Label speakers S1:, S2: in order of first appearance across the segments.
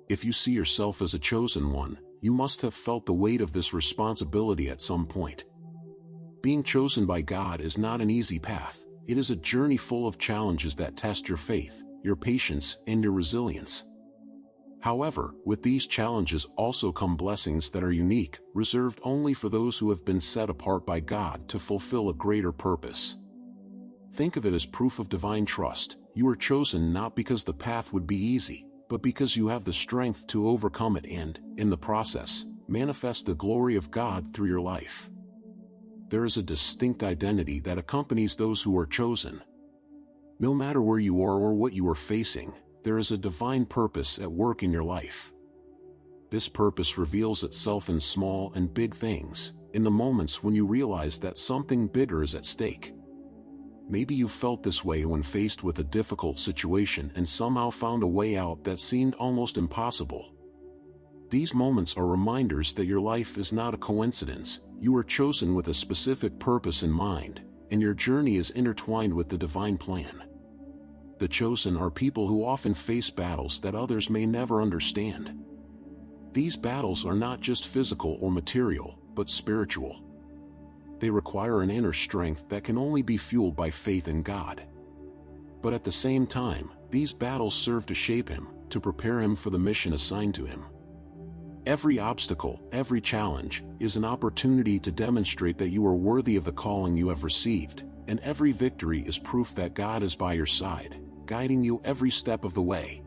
S1: If you see yourself as a chosen one, you must have felt the weight of this responsibility at some point. Being chosen by God is not an easy path. It is a journey full of challenges that test your faith, your patience, and your resilience. However, with these challenges also come blessings that are unique, reserved only for those who have been set apart by God to fulfill a greater purpose. Think of it as proof of divine trust. You are chosen not because the path would be easy, but because you have the strength to overcome it and, in the process, manifest the glory of God through your life. There is a distinct identity that accompanies those who are chosen. No matter where you are or what you are facing, there is a divine purpose at work in your life. This purpose reveals itself in small and big things, in the moments when you realize that something bigger is at stake. Maybe you felt this way when faced with a difficult situation and somehow found a way out that seemed almost impossible. These moments are reminders that your life is not a coincidence. You are chosen with a specific purpose in mind, and your journey is intertwined with the divine plan. The chosen are people who often face battles that others may never understand. These battles are not just physical or material, but spiritual. They require an inner strength that can only be fueled by faith in God. But at the same time, these battles serve to shape him, to prepare him for the mission assigned to him. Every obstacle, every challenge, is an opportunity to demonstrate that you are worthy of the calling you have received, and every victory is proof that God is by your side, guiding you every step of the way.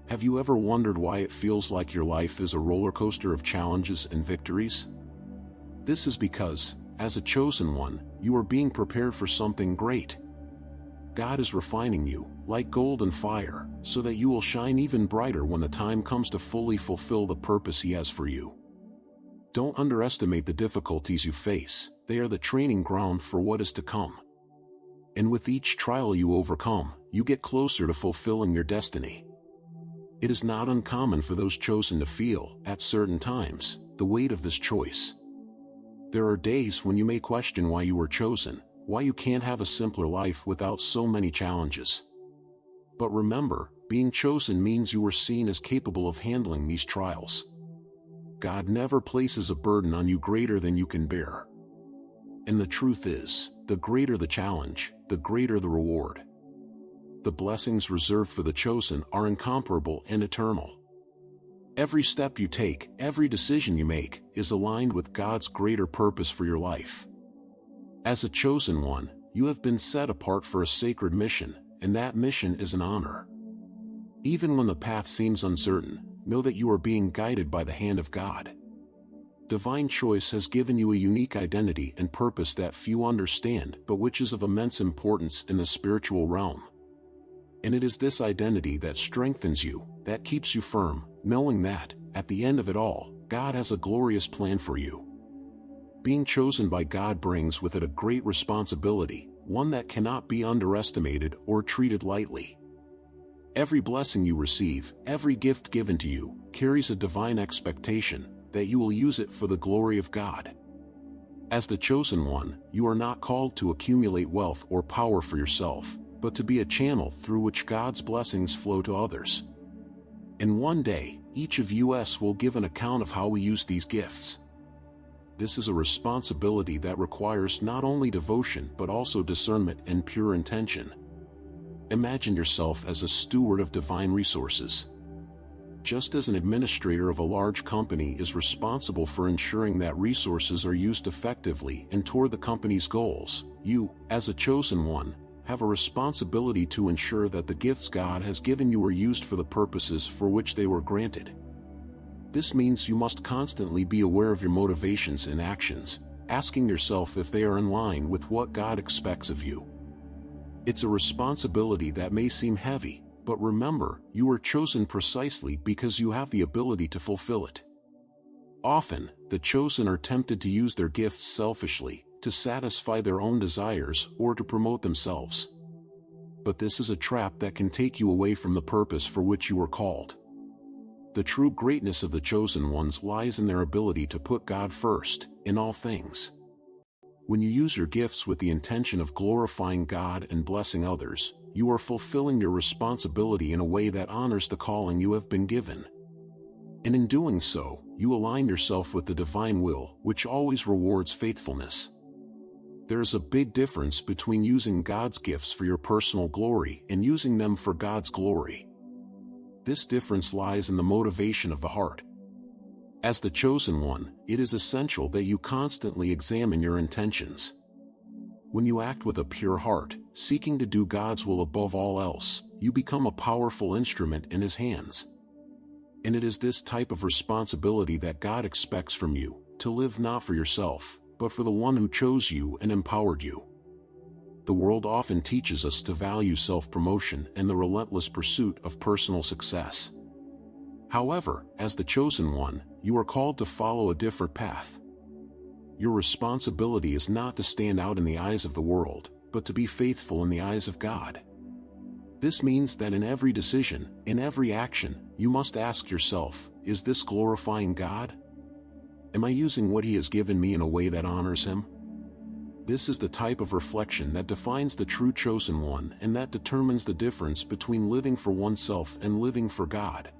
S1: Have you ever wondered why it feels like your life is a roller coaster of challenges and victories? This is because, as a chosen one, you are being prepared for something great. God is refining you, like gold in fire, so that you will shine even brighter when the time comes to fully fulfill the purpose He has for you. Don't underestimate the difficulties you face. They are the training ground for what is to come. And with each trial you overcome, you get closer to fulfilling your destiny. It is not uncommon for those chosen to feel, at certain times, the weight of this choice. There are days when you may question why you were chosen, why you can't have a simpler life without so many challenges. But remember, being chosen means you were seen as capable of handling these trials. God never places a burden on you greater than you can bear. And the truth is, the greater the challenge, the greater the reward. The blessings reserved for the chosen are incomparable and eternal. Every step you take, every decision you make, is aligned with God's greater purpose for your life. As a chosen one, you have been set apart for a sacred mission, and that mission is an honor. Even when the path seems uncertain, know that you are being guided by the hand of God. Divine choice has given you a unique identity and purpose that few understand, but which is of immense importance in the spiritual realm. And it is this identity that strengthens you, that keeps you firm, knowing that, at the end of it all, God has a glorious plan for you. Being chosen by God brings with it a great responsibility, one that cannot be underestimated or treated lightly. Every blessing you receive, every gift given to you, carries a divine expectation that you will use it for the glory of God. As the chosen one, you are not called to accumulate wealth or power for yourself, but to be a channel through which God's blessings flow to others. And one day, each of us will give an account of how we use these gifts. This is a responsibility that requires not only devotion but also discernment and pure intention. Imagine yourself as a steward of divine resources. Just as an administrator of a large company is responsible for ensuring that resources are used effectively and toward the company's goals, you, as a chosen one, have a responsibility to ensure that the gifts God has given you are used for the purposes for which they were granted. This means you must constantly be aware of your motivations and actions, asking yourself if they are in line with what God expects of you. It's a responsibility that may seem heavy, but remember, you are chosen precisely because you have the ability to fulfill it. Often, the chosen are tempted to use their gifts selfishly, to satisfy their own desires or to promote themselves. But this is a trap that can take you away from the purpose for which you were called. The true greatness of the chosen ones lies in their ability to put God first, in all things. When you use your gifts with the intention of glorifying God and blessing others, you are fulfilling your responsibility in a way that honors the calling you have been given. And in doing so, you align yourself with the divine will, which always rewards faithfulness. There is a big difference between using God's gifts for your personal glory and using them for God's glory. This difference lies in the motivation of the heart. As the chosen one, it is essential that you constantly examine your intentions. When you act with a pure heart, seeking to do God's will above all else, you become a powerful instrument in His hands. And it is this type of responsibility that God expects from you, to live not for yourself, but for the one who chose you and empowered you. The world often teaches us to value self-promotion and the relentless pursuit of personal success. However, as the chosen one, you are called to follow a different path. Your responsibility is not to stand out in the eyes of the world, but to be faithful in the eyes of God. This means that in every decision, in every action, you must ask yourself, is this glorifying God? Am I using what He has given me in a way that honors Him? This is the type of reflection that defines the true chosen one and that determines the difference between living for oneself and living for God.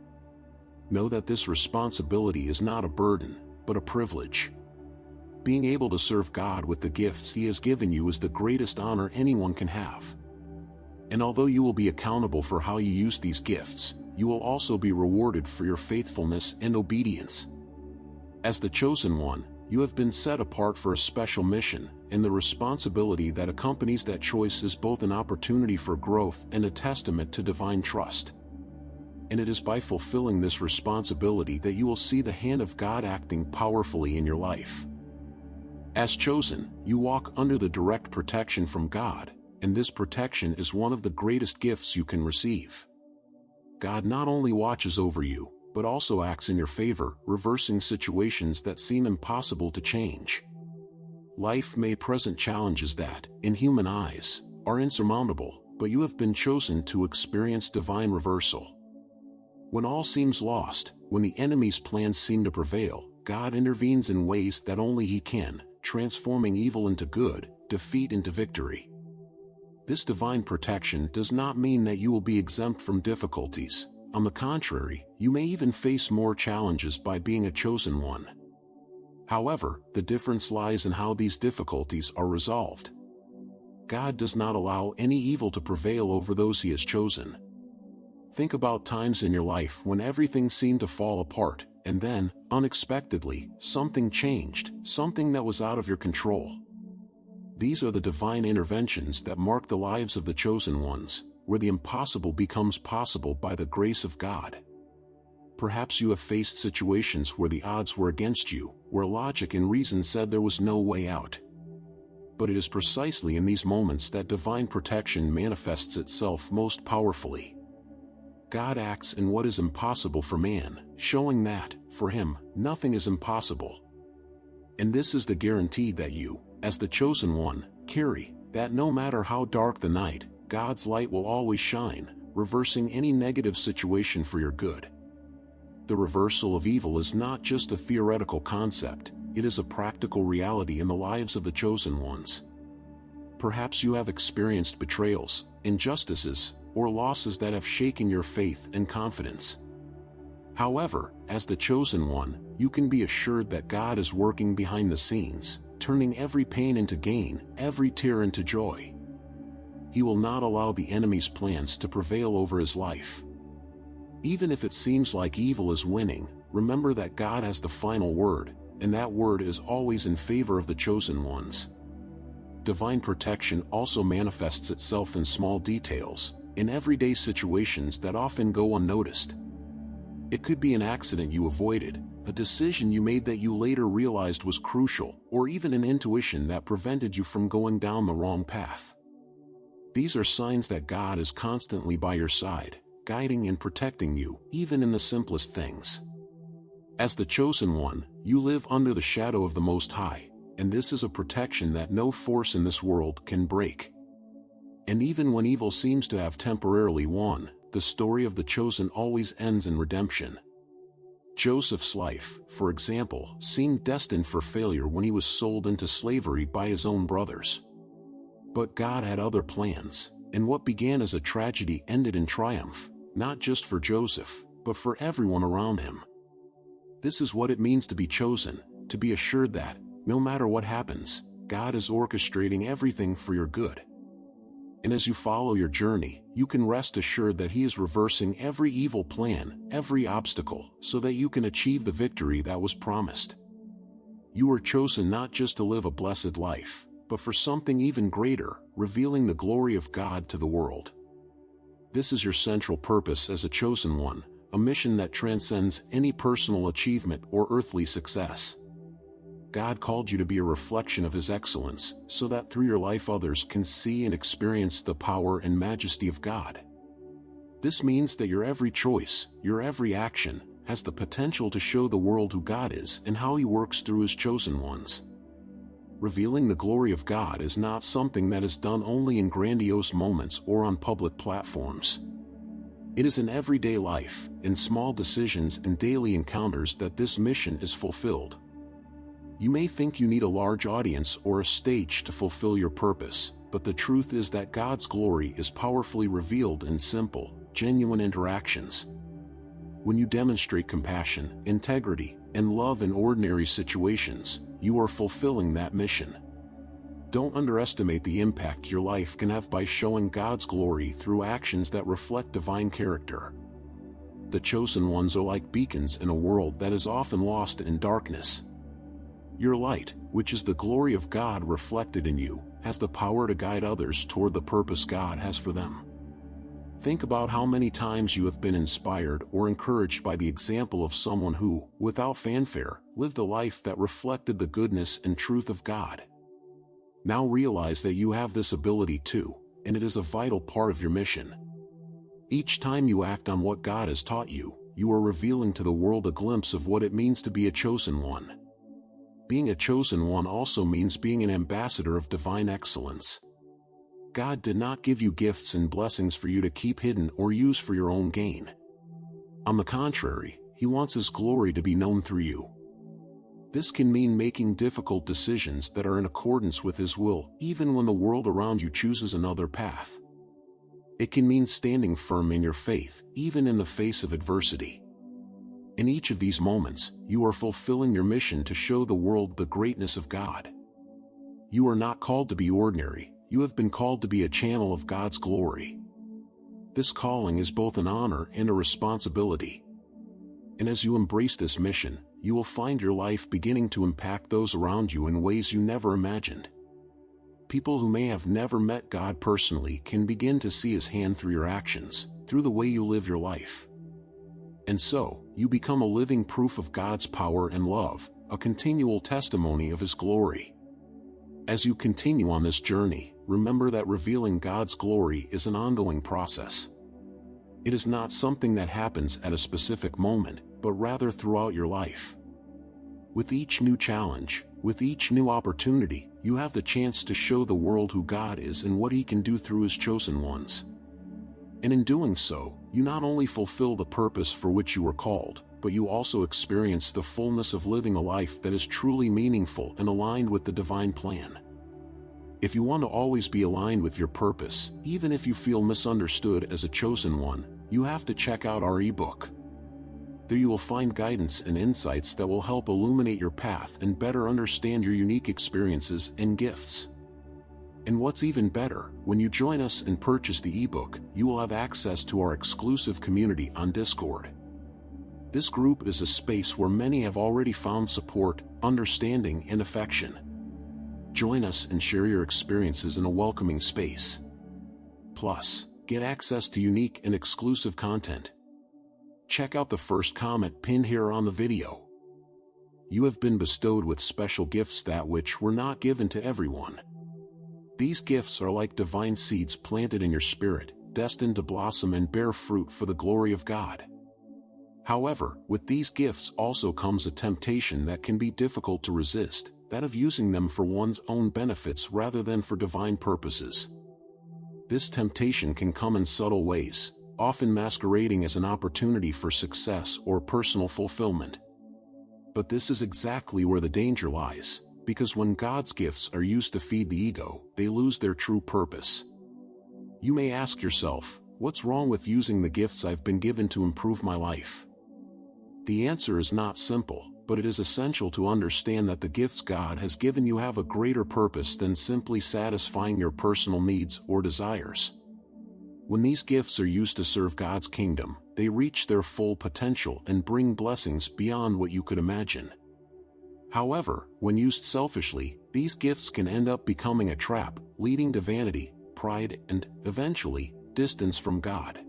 S1: Know that this responsibility is not a burden, but a privilege. Being able to serve God with the gifts He has given you is the greatest honor anyone can have. And although you will be accountable for how you use these gifts, you will also be rewarded for your faithfulness and obedience. As the chosen one, you have been set apart for a special mission, and the responsibility that accompanies that choice is both an opportunity for growth and a testament to divine trust. And it is by fulfilling this responsibility that you will see the hand of God acting powerfully in your life. As chosen, you walk under the direct protection from God, and this protection is one of the greatest gifts you can receive. God not only watches over you, but also acts in your favor, reversing situations that seem impossible to change. Life may present challenges that, in human eyes, are insurmountable, but you have been chosen to experience divine reversal. When all seems lost, when the enemy's plans seem to prevail, God intervenes in ways that only He can, transforming evil into good, defeat into victory. This divine protection does not mean that you will be exempt from difficulties. On the contrary, you may even face more challenges by being a chosen one. However, the difference lies in how these difficulties are resolved. God does not allow any evil to prevail over those He has chosen. Think about times in your life when everything seemed to fall apart, and then, unexpectedly, something changed, something that was out of your control. These are the divine interventions that mark the lives of the chosen ones, where the impossible becomes possible by the grace of God. Perhaps you have faced situations where the odds were against you, where logic and reason said there was no way out. But it is precisely in these moments that divine protection manifests itself most powerfully. God acts in what is impossible for man, showing that, for Him, nothing is impossible. And this is the guarantee that you, as the chosen one, carry, that no matter how dark the night, God's light will always shine, reversing any negative situation for your good. The reversal of evil is not just a theoretical concept, it is a practical reality in the lives of the chosen ones. Perhaps you have experienced betrayals, injustices, or losses that have shaken your faith and confidence. However, as the chosen one, you can be assured that God is working behind the scenes, turning every pain into gain, every tear into joy. He will not allow the enemy's plans to prevail over his life. Even if it seems like evil is winning, remember that God has the final word, and that word is always in favor of the chosen ones. Divine protection also manifests itself in small details, in everyday situations that often go unnoticed. It could be an accident you avoided, a decision you made that you later realized was crucial, or even an intuition that prevented you from going down the wrong path. These are signs that God is constantly by your side, guiding and protecting you, even in the simplest things. As the chosen one, you live under the shadow of the Most High, and this is a protection that no force in this world can break. And even when evil seems to have temporarily won, the story of the chosen always ends in redemption. Joseph's life, for example, seemed destined for failure when he was sold into slavery by his own brothers. But God had other plans, and what began as a tragedy ended in triumph, not just for Joseph, but for everyone around him. This is what it means to be chosen, to be assured that, no matter what happens, God is orchestrating everything for your good. And as you follow your journey, you can rest assured that He is reversing every evil plan, every obstacle, so that you can achieve the victory that was promised. You are chosen not just to live a blessed life, but for something even greater, revealing the glory of God to the world. This is your central purpose as a chosen one, a mission that transcends any personal achievement or earthly success. God called you to be a reflection of His excellence, so that through your life others can see and experience the power and majesty of God. This means that your every choice, your every action, has the potential to show the world who God is and how He works through His chosen ones. Revealing the glory of God is not something that is done only in grandiose moments or on public platforms. It is in everyday life, in small decisions and daily encounters that this mission is fulfilled. You may think you need a large audience or a stage to fulfill your purpose, but the truth is that God's glory is powerfully revealed in simple, genuine interactions. When you demonstrate compassion, integrity, and love in ordinary situations, you are fulfilling that mission. Don't underestimate the impact your life can have by showing God's glory through actions that reflect divine character. The chosen ones are like beacons in a world that is often lost in darkness. Your light, which is the glory of God reflected in you, has the power to guide others toward the purpose God has for them. Think about how many times you have been inspired or encouraged by the example of someone who, without fanfare, lived a life that reflected the goodness and truth of God. Now realize that you have this ability too, and it is a vital part of your mission. Each time you act on what God has taught you, you are revealing to the world a glimpse of what it means to be a chosen one. Being a chosen one also means being an ambassador of divine excellence. God did not give you gifts and blessings for you to keep hidden or use for your own gain. On the contrary, He wants His glory to be known through you. This can mean making difficult decisions that are in accordance with His will, even when the world around you chooses another path. It can mean standing firm in your faith, even in the face of adversity. In each of these moments, you are fulfilling your mission to show the world the greatness of God. You are not called to be ordinary, you have been called to be a channel of God's glory. This calling is both an honor and a responsibility. And as you embrace this mission, you will find your life beginning to impact those around you in ways you never imagined. People who may have never met God personally can begin to see His hand through your actions, through the way you live your life. And so, you become a living proof of God's power and love, a continual testimony of His glory. As you continue on this journey, remember that revealing God's glory is an ongoing process. It is not something that happens at a specific moment, but rather throughout your life. With each new challenge, with each new opportunity, you have the chance to show the world who God is and what He can do through His chosen ones. And in doing so, you not only fulfill the purpose for which you were called, but you also experience the fullness of living a life that is truly meaningful and aligned with the divine plan. If you want to always be aligned with your purpose, even if you feel misunderstood as a chosen one, you have to check out our ebook. There you will find guidance and insights that will help illuminate your path and better understand your unique experiences and gifts. And what's even better, when you join us and purchase the ebook, you will have access to our exclusive community on Discord. This group is a space where many have already found support, understanding, and affection. Join us and share your experiences in a welcoming space. Plus, get access to unique and exclusive content. Check out the first comment pinned here on the video. You have been bestowed with special gifts that which were not given to everyone. These gifts are like divine seeds planted in your spirit, destined to blossom and bear fruit for the glory of God. However, with these gifts also comes a temptation that can be difficult to resist, that of using them for one's own benefits rather than for divine purposes. This temptation can come in subtle ways, often masquerading as an opportunity for success or personal fulfillment. But this is exactly where the danger lies, because when God's gifts are used to feed the ego, they lose their true purpose. You may ask yourself, what's wrong with using the gifts I've been given to improve my life? The answer is not simple, but it is essential to understand that the gifts God has given you have a greater purpose than simply satisfying your personal needs or desires. When these gifts are used to serve God's kingdom, they reach their full potential and bring blessings beyond what you could imagine. However, when used selfishly, these gifts can end up becoming a trap, leading to vanity, pride, and, eventually, distance from God.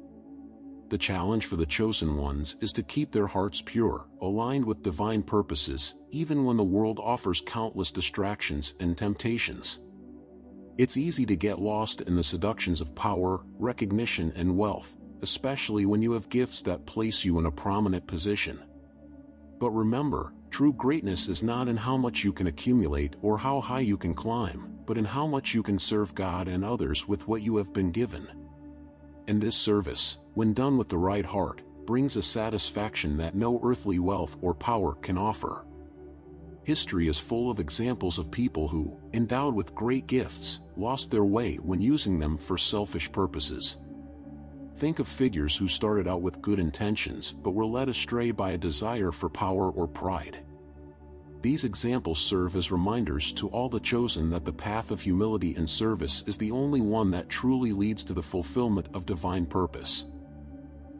S1: The challenge for the chosen ones is to keep their hearts pure, aligned with divine purposes, even when the world offers countless distractions and temptations. It's easy to get lost in the seductions of power, recognition, and wealth, especially when you have gifts that place you in a prominent position. But remember, true greatness is not in how much you can accumulate or how high you can climb, but in how much you can serve God and others with what you have been given. And this service, when done with the right heart, brings a satisfaction that no earthly wealth or power can offer. History is full of examples of people who, endowed with great gifts, lost their way when using them for selfish purposes. Think of figures who started out with good intentions but were led astray by a desire for power or pride. These examples serve as reminders to all the chosen that the path of humility and service is the only one that truly leads to the fulfillment of divine purpose.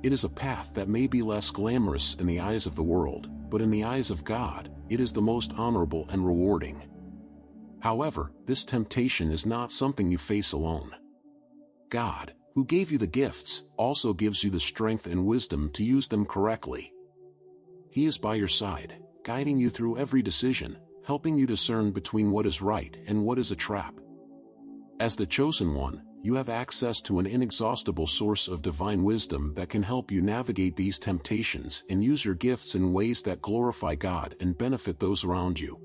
S1: It is a path that may be less glamorous in the eyes of the world, but in the eyes of God, it is the most honorable and rewarding. However, this temptation is not something you face alone. God, who gave you the gifts, also gives you the strength and wisdom to use them correctly. He is by your side, guiding you through every decision, helping you discern between what is right and what is a trap. As the chosen one, you have access to an inexhaustible source of divine wisdom that can help you navigate these temptations and use your gifts in ways that glorify God and benefit those around you.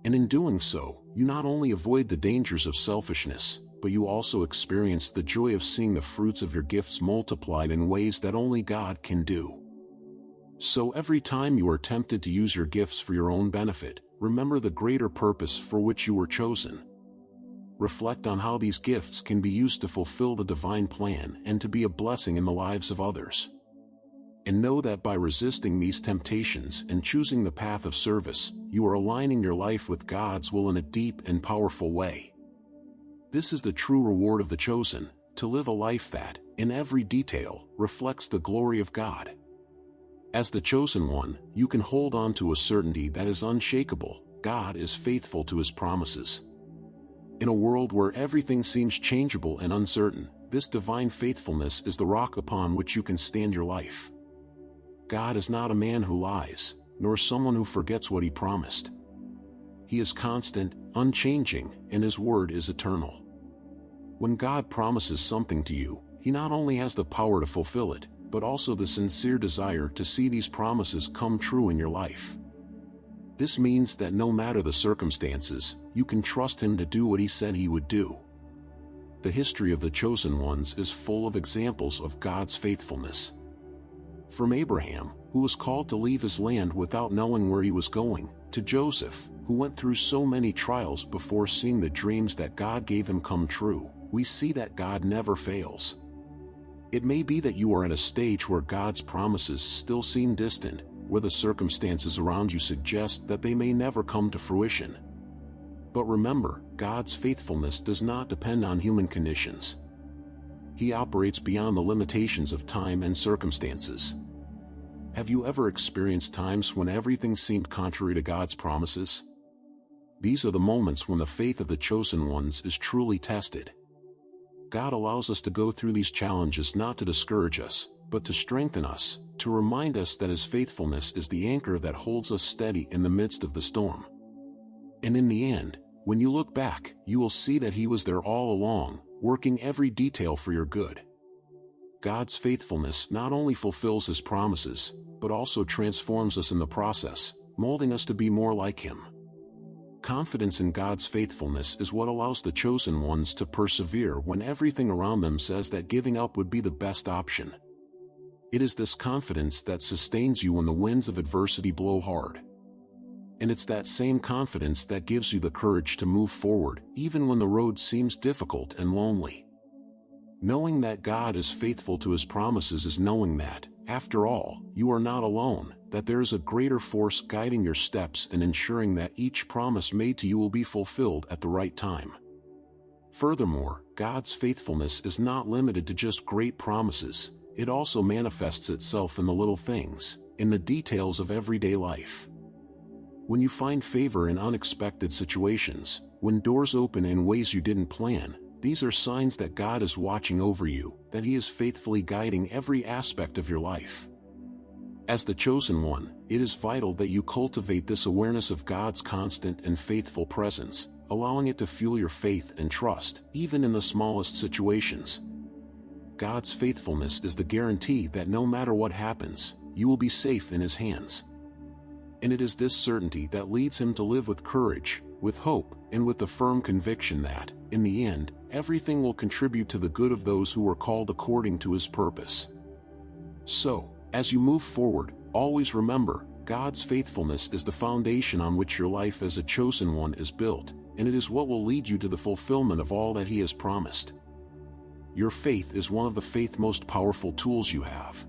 S1: And in doing so, you not only avoid the dangers of selfishness, but you also experience the joy of seeing the fruits of your gifts multiplied in ways that only God can do. So every time you are tempted to use your gifts for your own benefit, remember the greater purpose for which you were chosen. Reflect on how these gifts can be used to fulfill the divine plan and to be a blessing in the lives of others. And know that by resisting these temptations and choosing the path of service, you are aligning your life with God's will in a deep and powerful way. This is the true reward of the chosen, to live a life that, in every detail, reflects the glory of God. As the chosen one, you can hold on to a certainty that is unshakable: God is faithful to His promises. In a world where everything seems changeable and uncertain, this divine faithfulness is the rock upon which you can stand your life. God is not a man who lies, nor someone who forgets what He promised. He is constant, unchanging, and His word is eternal. When God promises something to you, He not only has the power to fulfill it, but also the sincere desire to see these promises come true in your life. This means that no matter the circumstances, you can trust Him to do what He said He would do. The history of the chosen ones is full of examples of God's faithfulness. From Abraham, who was called to leave his land without knowing where he was going, to Joseph, who went through so many trials before seeing the dreams that God gave him come true, we see that God never fails. It may be that you are at a stage where God's promises still seem distant, where the circumstances around you suggest that they may never come to fruition. But remember, God's faithfulness does not depend on human conditions. He operates beyond the limitations of time and circumstances. Have you ever experienced times when everything seemed contrary to God's promises? These are the moments when the faith of the chosen ones is truly tested. God allows us to go through these challenges not to discourage us, but to strengthen us, to remind us that His faithfulness is the anchor that holds us steady in the midst of the storm. And in the end, when you look back, you will see that He was there all along, working every detail for your good. God's faithfulness not only fulfills His promises, but also transforms us in the process, molding us to be more like Him. Confidence in God's faithfulness is what allows the chosen ones to persevere when everything around them says that giving up would be the best option. It is this confidence that sustains you when the winds of adversity blow hard. And it's that same confidence that gives you the courage to move forward, even when the road seems difficult and lonely. Knowing that God is faithful to His promises is knowing that, after all, you are not alone, that there is a greater force guiding your steps and ensuring that each promise made to you will be fulfilled at the right time. Furthermore, God's faithfulness is not limited to just great promises. It also manifests itself in the little things, in the details of everyday life. When you find favor in unexpected situations, when doors open in ways you didn't plan, these are signs that God is watching over you, that He is faithfully guiding every aspect of your life. As the chosen one, it is vital that you cultivate this awareness of God's constant and faithful presence, allowing it to fuel your faith and trust, even in the smallest situations. God's faithfulness is the guarantee that no matter what happens, you will be safe in His hands. And it is this certainty that leads him to live with courage, with hope, and with the firm conviction that, in the end, everything will contribute to the good of those who are called according to His purpose. So, as you move forward, always remember, God's faithfulness is the foundation on which your life as a chosen one is built, and it is what will lead you to the fulfillment of all that He has promised. Your faith is one of the faith's most powerful tools you have.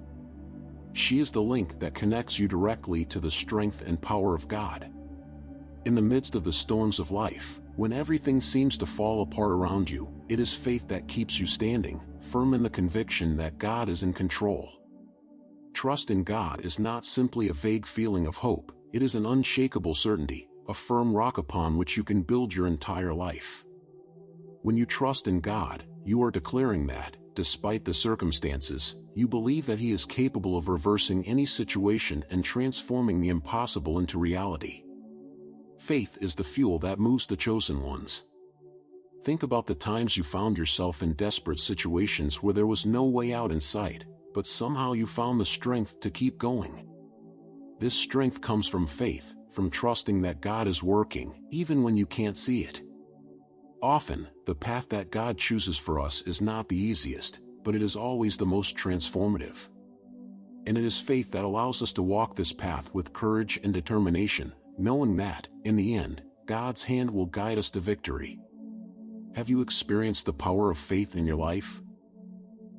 S1: She is the link that connects you directly to the strength and power of God. In the midst of the storms of life, when everything seems to fall apart around you, it is faith that keeps you standing, firm in the conviction that God is in control. Trust in God is not simply a vague feeling of hope, it is an unshakable certainty, a firm rock upon which you can build your entire life. When you trust in God, you are declaring that, despite the circumstances, you believe that He is capable of reversing any situation and transforming the impossible into reality. Faith is the fuel that moves the chosen ones. Think about the times you found yourself in desperate situations where there was no way out in sight, but somehow you found the strength to keep going. This strength comes from faith, from trusting that God is working, even when you can't see it. Often, the path that God chooses for us is not the easiest, but it is always the most transformative. And it is faith that allows us to walk this path with courage and determination, knowing that, in the end, God's hand will guide us to victory. Have you experienced the power of faith in your life?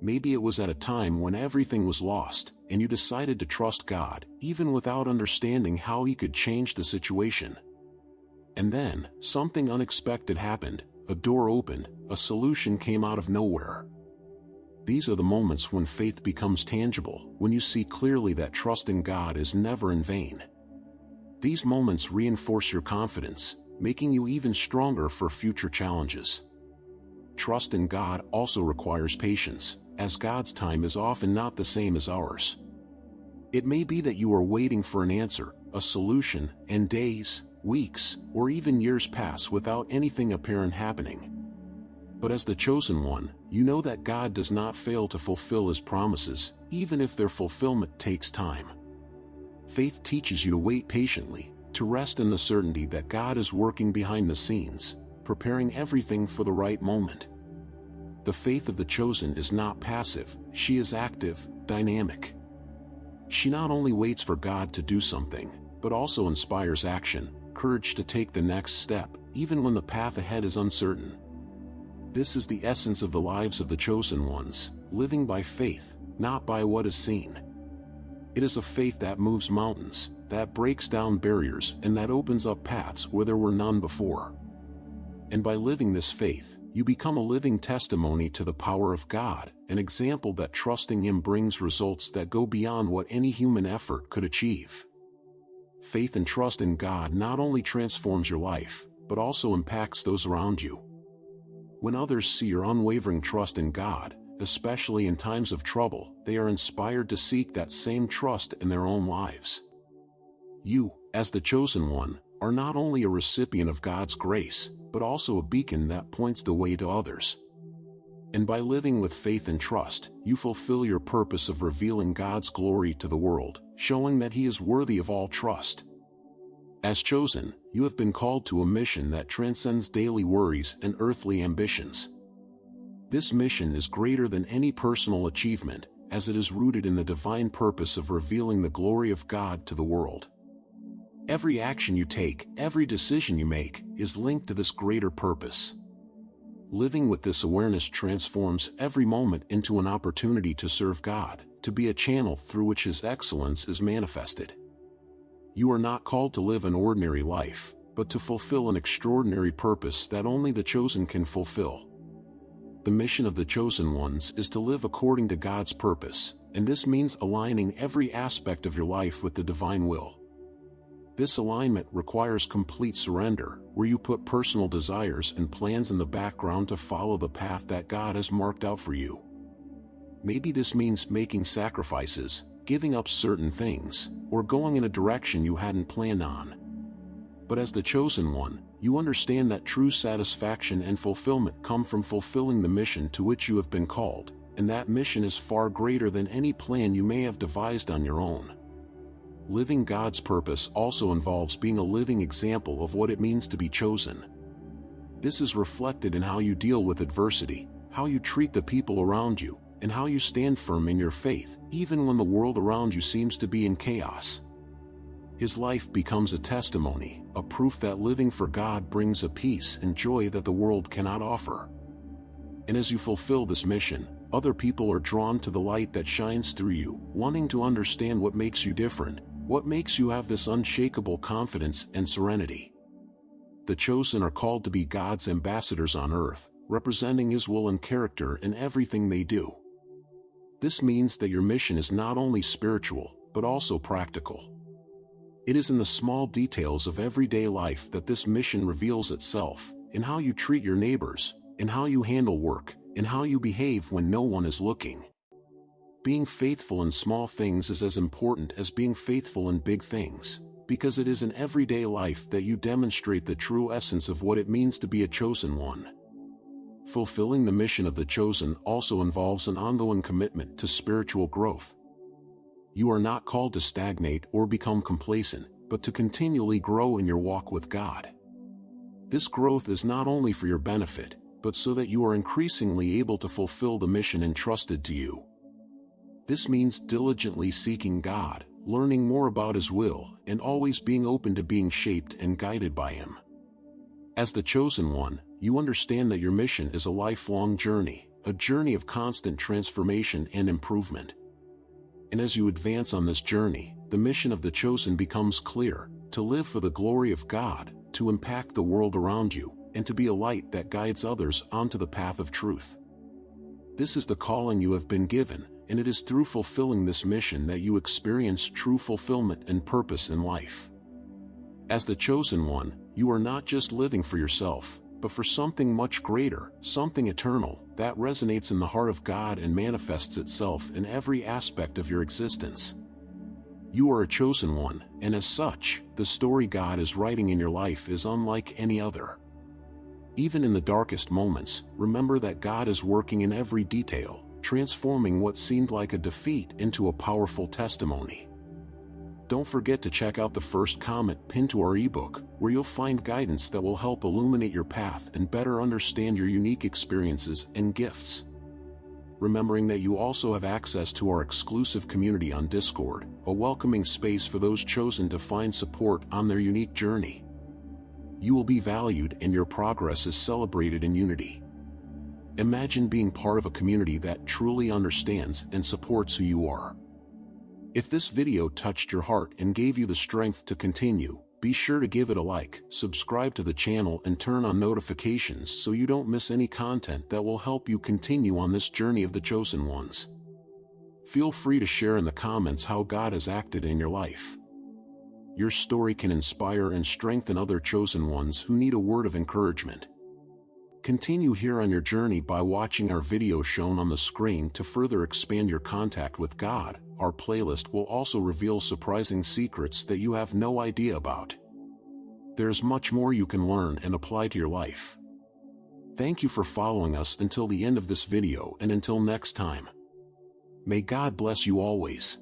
S1: Maybe it was at a time when everything was lost, and you decided to trust God, even without understanding how He could change the situation. And then, something unexpected happened, a door opened, a solution came out of nowhere. These are the moments when faith becomes tangible, when you see clearly that trusting God is never in vain. These moments reinforce your confidence, making you even stronger for future challenges. Trust in God also requires patience, as God's time is often not the same as ours. It may be that you are waiting for an answer, a solution, and days, weeks, or even years pass without anything apparent happening. But as the chosen one, you know that God does not fail to fulfill His promises, even if their fulfillment takes time. Faith teaches you to wait patiently, to rest in the certainty that God is working behind the scenes, preparing everything for the right moment. The faith of the chosen is not passive, she is active, dynamic. She not only waits for God to do something, but also inspires action, courage to take the next step, even when the path ahead is uncertain. This is the essence of the lives of the chosen ones, living by faith, not by what is seen. It is a faith that moves mountains, that breaks down barriers, and that opens up paths where there were none before. And by living this faith, you become a living testimony to the power of God, an example that trusting Him brings results that go beyond what any human effort could achieve. Faith and trust in God not only transforms your life, but also impacts those around you. When others see your unwavering trust in God, especially in times of trouble, they are inspired to seek that same trust in their own lives. You, as the chosen one, are not only a recipient of God's grace, but also a beacon that points the way to others. And by living with faith and trust, you fulfill your purpose of revealing God's glory to the world, showing that He is worthy of all trust. As chosen, you have been called to a mission that transcends daily worries and earthly ambitions. This mission is greater than any personal achievement, as it is rooted in the divine purpose of revealing the glory of God to the world. Every action you take, every decision you make, is linked to this greater purpose. Living with this awareness transforms every moment into an opportunity to serve God, to be a channel through which His excellence is manifested. You are not called to live an ordinary life, but to fulfill an extraordinary purpose that only the chosen can fulfill. The mission of the chosen ones is to live according to God's purpose, and this means aligning every aspect of your life with the divine will. This alignment requires complete surrender, where you put personal desires and plans in the background to follow the path that God has marked out for you. Maybe this means making sacrifices, giving up certain things, or going in a direction you hadn't planned on. But as the chosen one, you understand that true satisfaction and fulfillment come from fulfilling the mission to which you have been called, and that mission is far greater than any plan you may have devised on your own. Living God's purpose also involves being a living example of what it means to be chosen. This is reflected in how you deal with adversity, how you treat the people around you, and how you stand firm in your faith, even when the world around you seems to be in chaos. His life becomes a testimony, a proof that living for God brings a peace and joy that the world cannot offer. And as you fulfill this mission, other people are drawn to the light that shines through you, wanting to understand what makes you different, what makes you have this unshakable confidence and serenity. The chosen are called to be God's ambassadors on earth, representing His will and character in everything they do. This means that your mission is not only spiritual, but also practical. It is in the small details of everyday life that this mission reveals itself, in how you treat your neighbors, in how you handle work, in how you behave when no one is looking. Being faithful in small things is as important as being faithful in big things, because it is in everyday life that you demonstrate the true essence of what it means to be a chosen one. Fulfilling the mission of the chosen also involves an ongoing commitment to spiritual growth. You are not called to stagnate or become complacent, but to continually grow in your walk with God. This growth is not only for your benefit, but so that you are increasingly able to fulfill the mission entrusted to you. This means diligently seeking God, learning more about His will, and always being open to being shaped and guided by Him. As the chosen one, you understand that your mission is a lifelong journey, a journey of constant transformation and improvement. And as you advance on this journey, the mission of the chosen becomes clear: to live for the glory of God, to impact the world around you, and to be a light that guides others onto the path of truth. This is the calling you have been given, and it is through fulfilling this mission that you experience true fulfillment and purpose in life. As the chosen one, you are not just living for yourself, but for something much greater, something eternal, that resonates in the heart of God and manifests itself in every aspect of your existence. You are a chosen one, and as such, the story God is writing in your life is unlike any other. Even in the darkest moments, remember that God is working in every detail, transforming what seemed like a defeat into a powerful testimony. Don't forget to check out the first comment pinned to our ebook, where you'll find guidance that will help illuminate your path and better understand your unique experiences and gifts. Remembering that you also have access to our exclusive community on Discord, a welcoming space for those chosen to find support on their unique journey. You will be valued and your progress is celebrated in unity. Imagine being part of a community that truly understands and supports who you are. If this video touched your heart and gave you the strength to continue, be sure to give it a like, subscribe to the channel and turn on notifications so you don't miss any content that will help you continue on this journey of the chosen ones. Feel free to share in the comments how God has acted in your life. Your story can inspire and strengthen other chosen ones who need a word of encouragement. Continue here on your journey by watching our video shown on the screen to further expand your contact with God. Our playlist will also reveal surprising secrets that you have no idea about. There's much more you can learn and apply to your life. Thank you for following us until the end of this video, and until next time. May God bless you always.